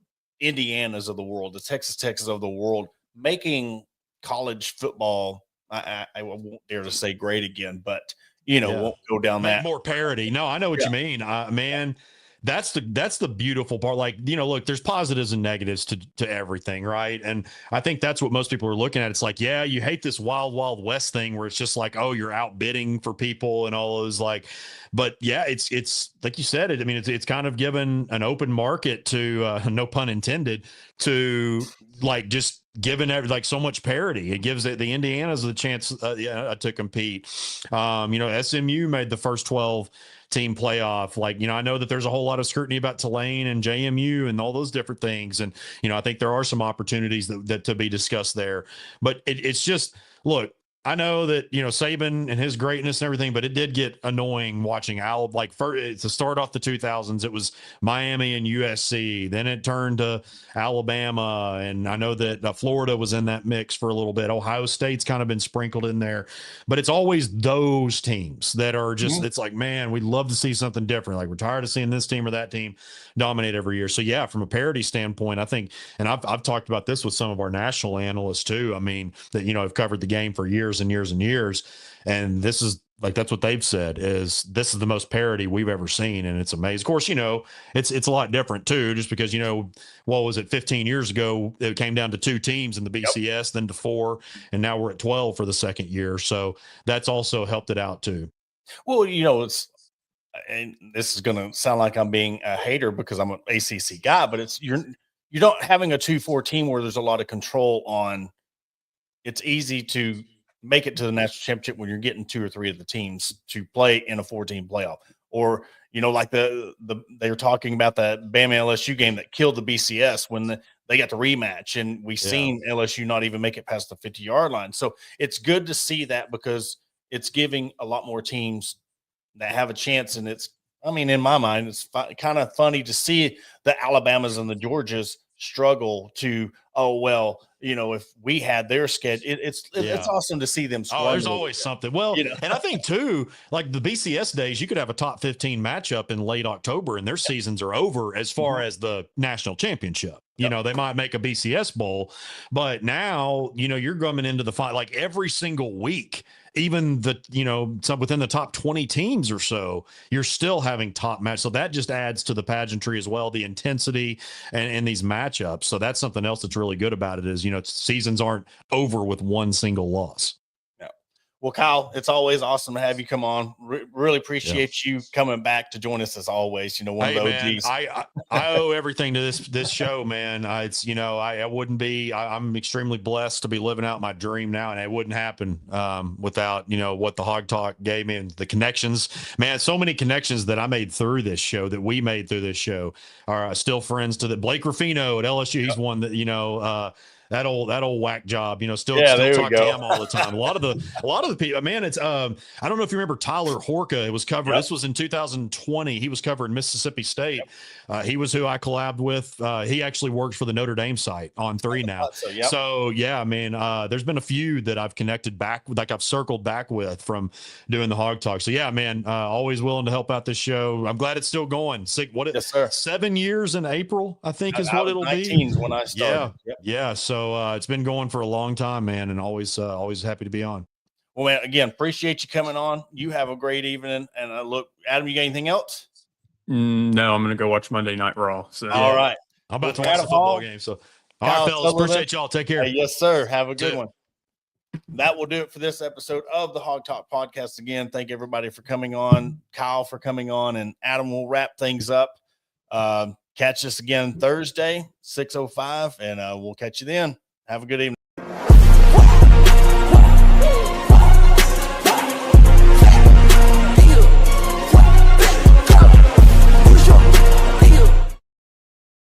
Indianas of the world, the Texas of the world, making college football, I won't dare to say great again, but won't go down that more parity. No, I know what you mean, man. That's the beautiful part. Like, look, there's positives and negatives to everything, right? And I think that's what most people are looking at. It's like, yeah, you hate this wild, wild west thing where it's just like, oh, you're outbidding for people and all those but yeah, it's like you said it. I mean, it's kind of given an open market to no pun intended to like just given so much parity. It gives the Indiana's the chance to compete. SMU made the first 12 team playoff. I know that there's a whole lot of scrutiny about Tulane and JMU and all those different things. And, I think there are some opportunities that to be discussed there, but it's just, look, I know that, Saban and his greatness and everything, but it did get annoying watching to start off the 2000s, it was Miami and USC. Then it turned to Alabama. And I know that Florida was in that mix for a little bit. Ohio State's kind of been sprinkled in there, but it's always those teams that are just, it's like, man, we'd love to see something different. Like we're tired of seeing this team or that team dominate every year. So yeah, from a parity standpoint, I think, and I've talked about this with some of our national analysts too. I mean, that, have covered the game for years and years and years. And this is that's what they've said is this is the most parity we've ever seen. And it's amazing. Of course, it's a lot different too, just because, what was it 15 years ago, it came down to 2 teams in the BCS, then to 4, and now we're at 12 for the second year. So that's also helped it out too. Well, and this is going to sound like I'm being a hater because I'm an ACC guy, but you're not having a 2-4 team where there's a lot of control on. It's easy to make it to the national championship when you're getting 2 or 3 of the teams to play in a 4-team playoff, or like they were talking about that Bama LSU game that killed the BCS when they got the rematch, and we've seen LSU not even make it past the 50-yard line. So it's good to see that because it's giving a lot more teams that have a chance, and in my mind, it's kind of funny to see the Alabamas and the Georgias struggle to, if we had their schedule, it's awesome to see them struggle. There's always something. Well, and I think too, like the BCS days, you could have a top 15 matchup in late October and their seasons are over as far as the national championship. They might make a BCS bowl, but now, you're coming into the fight like every single week. even some within the top 20 teams or so, you're still having top match. So that just adds to the pageantry as well, the intensity and these matchups. So that's something else that's really good about it is, seasons aren't over with one single loss. Well, Kyle, it's always awesome to have you come on. Really appreciate you coming back to join us as always. One of the OGs. Man, I owe everything to this show, man. I wouldn't be. I'm extremely blessed to be living out my dream now, and it wouldn't happen without what the Hog Talk gave me and the connections. Man, so many connections that I made through this show, that we made through this show, are still friends to the Blake Ruffino at LSU. He's one that that old whack job, still talk to him all the time. A lot of the people, man, it's I don't know if you remember Tyler Horka. It was covered. This was in 2020. He was covering Mississippi State. He was who I collabed with. He actually works for the Notre Dame site on 3 now. So yeah, man, there's been a few that I've connected back with, like I've circled back with from doing the Hog Talk. So yeah, man, always willing to help out this show. I'm glad it's still going. 7 years in April, I think is what it'll be. When I started. Yeah. So it's been going for a long time, man, and always happy to be on. Well, man, again, appreciate you coming on. You have a great evening. And look, Adam, you got anything else? No, I'm going to go watch Monday Night Raw. So all right, I'm about to watch the football game. So all right, fellas, appreciate y'all. Take care. Yes, sir. Have a good one. That will do it for this episode of the Hog Talk podcast. Again, thank everybody for coming on, Kyle for coming on, and Adam will wrap things up. Catch us again Thursday, 6:05, and we'll catch you then. Have a good evening.